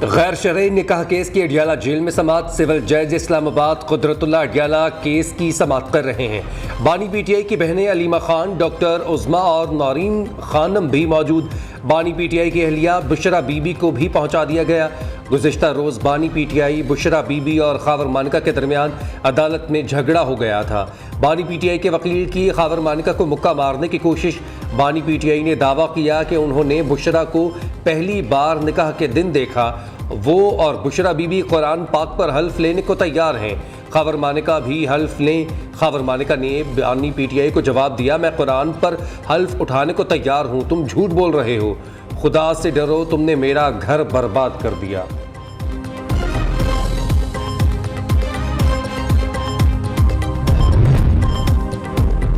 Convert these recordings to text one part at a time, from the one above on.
गैर शरई निकाह केस की अडियाला जेल में समाअत। सिविल जज इस्लामाबाद कुदरतुल्लाह अडियाला केस की समाअत कर रहे हैं। बानी पीटीआई की बहनें अलीमा खान, डॉक्टर उज़मा और नौरीन खानम भी मौजूद। बानी पीटीआई की अहलिया बुशरा बीबी को भी पहुंचा दिया गया। गुज़िश्ता रोज़ बानी पीटीआई, बुशरा बीबी और खावर मानिका के दरमियान अदालत में झगड़ा हो गया था। बानी पीटीआई के वकील की खावर मानिका को मुक्का मारने की कोशिश। बानी पीटीआई ने दावा किया कि उन्होंने बुशरा को पहली बार निकाह के दिन देखा। वो और बुशरा बीबी कुरान पाक पर हल्फ लेने को तैयार हैं। खावर मानिका भी हल्फ लें। खावर मानिका ने बानी पीटीआई को जवाब दिया, मैं कुरान पर हल्फ उठाने को तैयार हूँ, तुम झूठ बोल रहे हो, खुदा से डरो, तुमने मेरा घर बर्बाद कर दिया।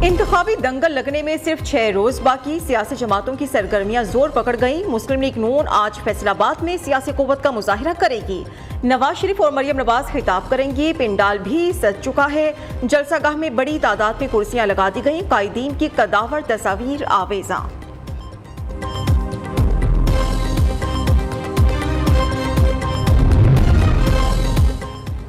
इंतखाबी दंगल लगने में सिर्फ 6 रोज बाकी, सियासी जमातों की सरगर्मियां जोर पकड़ गईं। मुस्लिम लीग नून आज फैसलाबाद में सियासी कुव्वत का मुजाहिरा करेगी। नवाज शरीफ और मरियम नवाज खिताब करेंगी। पिंडाल भी सज चुका है। जलसागाह में बड़ी तादाद में कुर्सियां लगा दी गईं। कायदीन की कदावर तस्वीर आवेजा।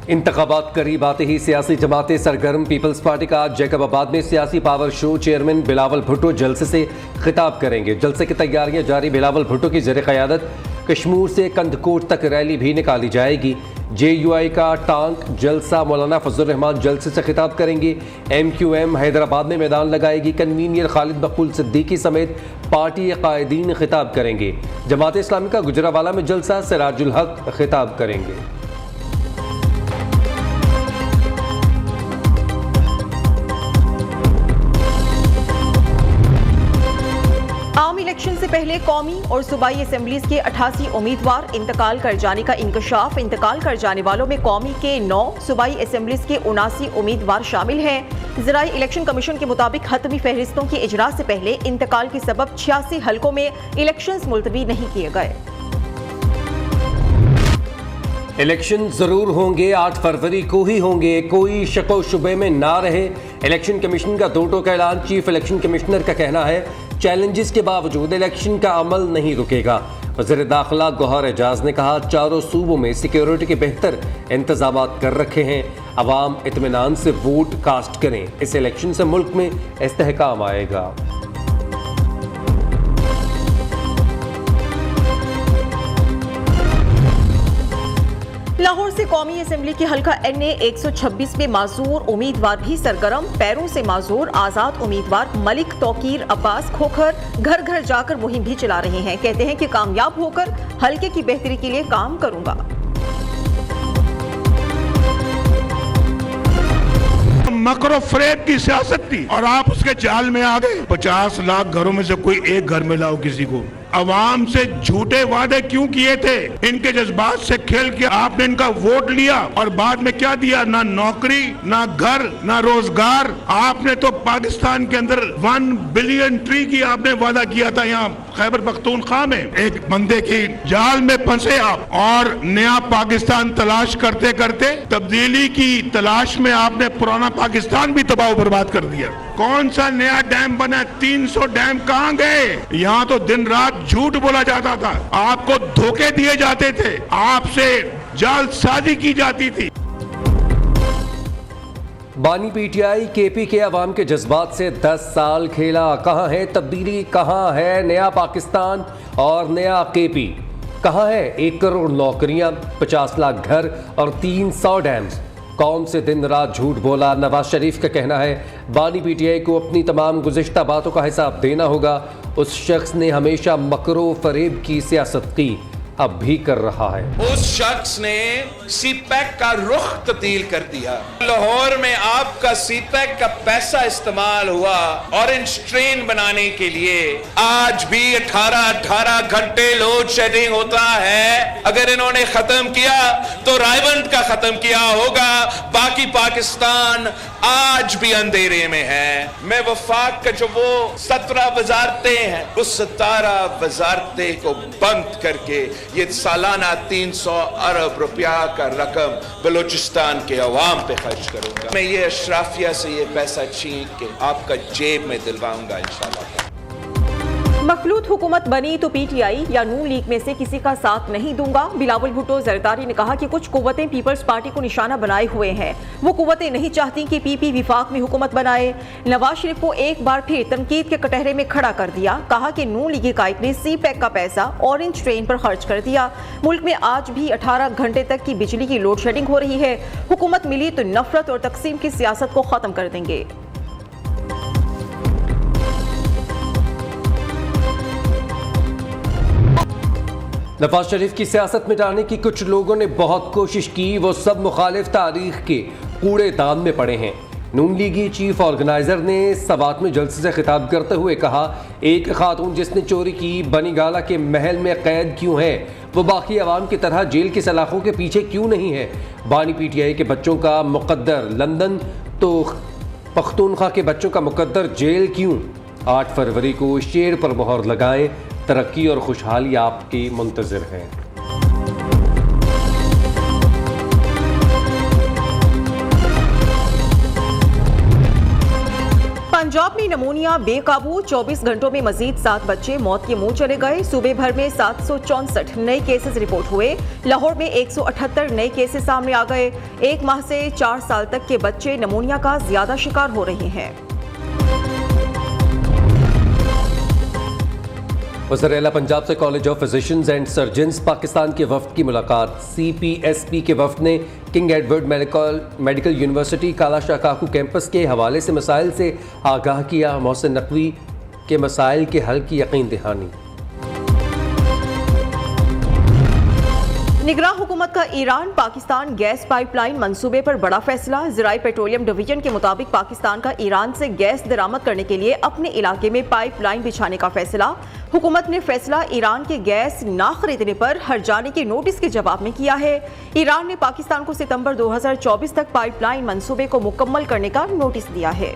इंतखाबात करीब आते ही सियासी जमातें सरगर्म। पीपल्स पार्टी का आज जैकबाबाद में सियासी power show. Chairman Bilawal Bhutto जलसे से खिताब करेंगे। जलसे की तैयारियां जारी। बिलावल भुट्टो की ज़ेर क़यादत कश्मीर से कंदकोट तक रैली भी निकाली जाएगी। JUI का टांक जलसा मौलाना फजल रहमान जलसे से खिताब करेंगे। MQM हैदराबाद में मैदान लगाएगी। कन्वीनियर खालिद बकुल सिद्दीकी समेत पार्टी कायदीन खिताब करेंगे। जमात इस्लामी का गुजरावाला में जलसा, सिराजुल हक खिताब करेंगे। आम इलेक्शन से पहले कौमी और सूबाई असेंबलीज के 88 उम्मीदवार इंतकाल कर जाने का इंकशाफ। इंतकाल कर जाने वालों में कौमी के 9, सूबाई असेंबलीज के 79 उम्मीदवार शामिल हैं। ज़राई इलेक्शन कमीशन के मुताबिक हतमी फहरिस्तों की इजरा से पहले इंतकाल के सबब 86 हलकों में इलेक्शन मुलतवी नहीं किए गए। इलेक्शन जरूर होंगे, 8 फरवरी को ही होंगे, कोई शको शुबे में ना रहे। इलेक्शन कमीशन का 2 टोका ऐलान। चीफ इलेक्शन कमिश्नर का कहना है, चैलेंजेस के बावजूद इलेक्शन का अमल नहीं रुकेगा। वज़ीर दाखिला गौहर एजाज ने कहा, चारों सूबों में सिक्योरिटी के बेहतर इंतजाम कर रखे हैं। अवाम इत्मीनान से वोट कास्ट करें। इस इलेक्शन से मुल्क में इस्तेहकाम आएगा। लाहौर से कौमी असेंबली के हल्का NA 126 में माजूर उम्मीदवार भी सरगर्म। पैरों से माजूर आजाद उम्मीदवार मलिक तौकीर अब्बास खोखर घर घर जाकर मुहिम भी चला रहे हैं। कहते हैं कि कामयाब होकर हल्के की बेहतरी के लिए काम करूंगा। मकरो फरेब की सियासत थी और आप उसके जाल में आ गए। 50 लाख घरों में से कोई एक घर में लाओ किसी को। अवाम से झूठे वादे क्यों किए थे? इनके जज्बात से खेल के आपने इनका वोट लिया और बाद में क्या दिया? ना नौकरी, ना घर, ना रोजगार। आपने तो पाकिस्तान के अंदर 1 बिलियन ट्री की आपने वादा किया था। यहाँ खैबर पख्तूनख्वा में एक बंदे की जाल में फंसे आप और नया पाकिस्तान तलाश करते करते तब्दीली की तलाश में आपने पुराना पाकिस्तान भी तबाह बर्बाद कर दिया। कौन सा नया डैम बना? 300 डैम कहाँ गए? यहाँ तो दिन रात झूठ बोला जाता था, आपको धोखे दिए जाते थे, आपसे जालसाजी की जाती थी। बानी पीटीआई KP के अवाम के जज्बात से 10 साल खेला। कहाँ है तब्दीली? कहाँ है नया पाकिस्तान और नया KP? कहाँ है 1 करोड़ नौकरियां, 50 लाख घर और 300 डैम्स? कौन से दिन रात झूठ बोला? नवाज शरीफ का कहना है, बानी पीटीआई को अपनी तमाम गुज़िश्ता बातों का हिसाब देना होगा। उस शख्स ने हमेशा मकरो फरेब की सियासत की, अब भी कर रहा है। उस शख्स ने CPAC का रुख तब्दील कर दिया। लाहौर में आपका CPAC का पैसा इस्तेमाल हुआ ऑरेंज ट्रेन बनाने के लिए। आज भी 18 घंटे लोड शेडिंग होता है। अगर इन्होंने खत्म किया तो रायवंत का खत्म किया होगा। बाकी पाकिस्तान आज भी अंधेरे में है। मैं वफाक का जो वो 17 वजारतें हैं, उस 17 वजारतें को बंद करके ये सालाना 300 अरब रुपया का रकम बलूचिस्तान के अवाम पे खर्च करूंगा। मैं ये अशराफिया से ये पैसा छीन के आपका जेब में दिलवाऊंगा इंशाल्लाह। मखलूत हुकूमत बनी तो पीटीआई या नून लीग में से किसी का साथ नहीं दूंगा। बिलावल भुट्टो जरदारी ने कहा कि कुछ कुव्वतें पीपल्स पार्टी को निशाना बनाए हुए हैं। वो कुव्वतें नहीं चाहती कि पीपी विफाक में हुकूमत बनाए। नवाज शरीफ को एक बार फिर तनकीद के कटहरे में खड़ा कर दिया। कहा कि नून लीगी कायद ने सी पैक का पैसा ऑरेंज ट्रेन पर खर्च कर दिया। मुल्क में आज भी 18 घंटे तक की बिजली की लोड शेडिंग हो रही है। हुकूमत मिली तो नफरत और तकसीम की सियासत को खत्म कर देंगे। नवाज शरीफ की सियासत मिटाने की कुछ लोगों ने बहुत कोशिश की, वो सब मुखालिफ तारीख के कूड़ेदान में पड़े हैं। नून लीगी चीफ ऑर्गेनाइजर ने सवात में जलसे से खिताब करते हुए कहा, एक खातून जिसने चोरी की बनीगाला के महल में कैद क्यों है, वो बाकी अवाम की तरह जेल की सलाखों के पीछे क्यों नहीं है। बानी पीटीआई के बच्चों का मुकद्दर लंदन तो पख्तूनख्वा के बच्चों का मुकद्दर जेल क्यों। 8 फरवरी को शेर पर मोहर लगाएं, तरक्की और खुशहाली आपकी मुंतज़िर है। पंजाब में नमूनिया बेकाबू, 24 घंटों में मजीद 7 बच्चे मौत के मुंह चले गए। सूबे भर में 764 नए केसेस रिपोर्ट हुए। लाहौर में 178 नए केसेस सामने आ गए। 1 माह से 4 साल तक के बच्चे नमूनिया का ज्यादा शिकार हो रहे हैं। वज़ीर-ए-आला पंजाब से college of physicians and surgeons Pakistan के वफ्द की मुलाकात। CPSP के वफ्द ने किंग एडवर्ड मेडिकल यूनिवर्सिटी काला शाह काकू कैंपस के हवाले से मसाइल से आगाह किया। मोहसिन नकवी के मसाइल के हल की यकीन दहानी। निगरान हुकूमत का ईरान पाकिस्तान गैस पाइपलाइन मंसूबे पर बड़ा फैसला। ज़राई पेट्रोलियम डिवीजन के मुताबिक पाकिस्तान का ईरान से गैस दरामद करने के लिए अपने इलाके में पाइपलाइन बिछाने का फैसला। हुकूमत ने फैसला ईरान के गैस ना खरीदने पर हर्जाने के नोटिस के जवाब में किया है। ईरान ने पाकिस्तान को सितंबर 2024 तक पाइपलाइन मंसूबे को मुकम्मल करने का नोटिस दिया है।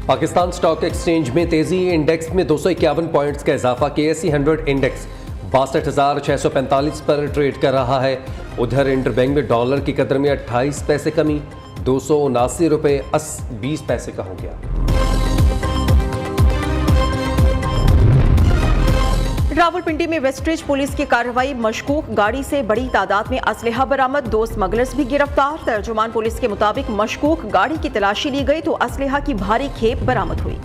पाकिस्तान स्टॉक एक्सचेंज में तेजी, इंडेक्स में 251 पॉइंट्स का इजाफा। KSE 100 इंडेक्स 62,645 पर ट्रेड कर रहा है। उधर इंटरबैंक में डॉलर की कदर में 28 पैसे कमी, 279 रुपये 20 पैसे का हो गया। रावलपिंडी में वेस्टरिज पुलिस की कार्रवाई, मशकूक गाड़ी से बड़ी तादाद में असलहा बरामद, 2 स्मगलर्स भी गिरफ्तार। तर्जुमान पुलिस के मुताबिक मशकूक गाड़ी की तलाशी ली गई तो असलहा की भारी खेप बरामद हुई।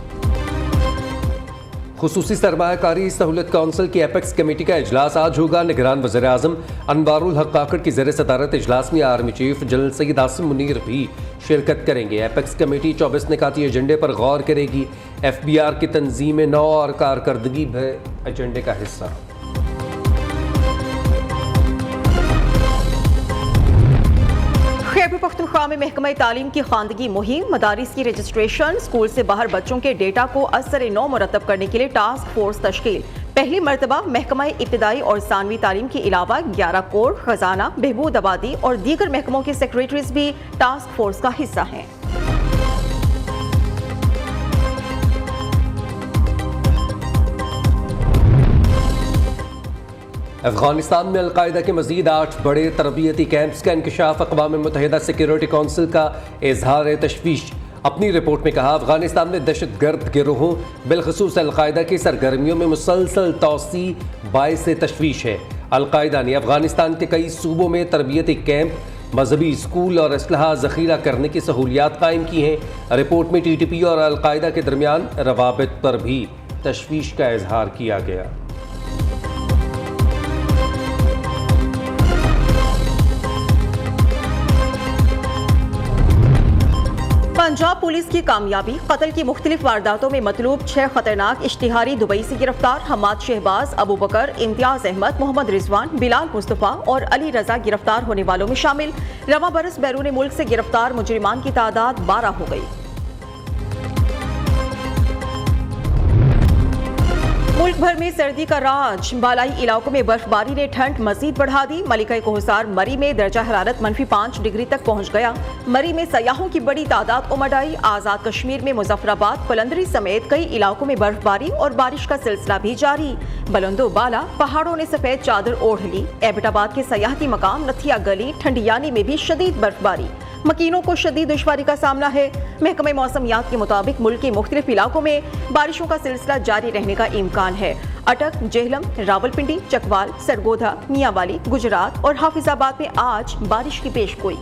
खुसूसी सरमायाकारी सहूलत काउंसिल की एपेक्स कमेटी का इजलास आज होगा। निगरान वज़ीर आज़म अनवारुल हक काकड़ की ज़ेर सदारत इजलास में army chief general Syed Asim Munir भी शिरकत करेंगे। एपेक्स कमेटी 24 निकाती एजेंडे पर गौर करेगी। FBR की तंजीम नौ और कारकर्दगी भी एजेंडे का हिस्सा। खैबर पख्तूनख्वा में महकमा तालीम की खानदगी मुहिम, मदारिस की रजिस्ट्रेशन, स्कूल से बाहर बच्चों के डेटा को असर-ए-नौ मुरतब करने के लिए टास्क फोर्स तश्कील। पहली मरतबा महकमा इब्तदाई और सानवी तालीम के अलावा 11 कोर, खजाना, बहबूद आबादी और दीगर महकमों के सेक्रेटरीज भी टास्क फोर्स का हिस्सा हैं। अफगानिस्तान में अलकायदा के मजीद 8 बड़े तरबियती कैंप्स का इंकशाफ। अक़वाम मुत्तहिदा सिक्योरिटी काउंसिल का इजहार तशवीश। अपनी रिपोर्ट में कहा, अफगानिस्तान में दहशतगर्द गिरोहों बिलखसूस अलकायदा की सरगर्मियों में मुसलसल तौसी बाइस तशवीश है। अलकायदा ने अफगानिस्तान के कई सूबों में तरबियती कैंप, मजहबी स्कूल और असलहा ज़ख़ीरा करने की सहूलियात कायम की हैं। रिपोर्ट में TTP और अलकायदा के दरमियान रवाबित पर भी तशवीश का इजहार किया गया। पंजाब पुलिस की कामयाबी, कत्ल की मुख्तलिफ वारदातों में मतलूब 6 खतरनाक इश्तिहारी दुबई से गिरफ्तार। हमाद शहबाज, अबू बकर, इम्तियाज अहमद, मोहम्मद रिजवान, बिलाल मुस्तफ़ा और अली रजा गिरफ्तार होने वालों में शामिल। रवां बरस बैरून मुल्क से गिरफ्तार मुजरिमान की तादाद 12 हो गई। मुल्क भर में सर्दी का राज, बालाई इलाकों में बर्फबारी ने ठंड मजीद बढ़ा दी। मलिका कोहसार मरी में दर्जा हरारत -5 डिग्री तक पहुंच गया। मरी में सयाहों की बड़ी तादाद उमड़ आई। आजाद कश्मीर में मुजफ्फराबाद, पलंदरी समेत कई इलाकों में बर्फबारी और बारिश का सिलसिला भी जारी। बुलंदो बाला पहाड़ों ने सफेद चादर ओढ़ ली। एबटाबाद के सयाहती मकाम नथिया गली, ठंडियानी में भी शदीद बर्फबारी। मकीनों को शदीद दुश्वारी का सामना है। महकमे मौसमियात के मुताबिक मुल्क के मुख्तलिफ इलाकों में बारिशों का सिलसिला जारी रहने का इम्कान है। अटक, जेहलम, रावलपिंडी, चकवाल, सरगोधा, मियांवाली, गुजरात और हाफिजाबाद में आज बारिश की पेशगोई।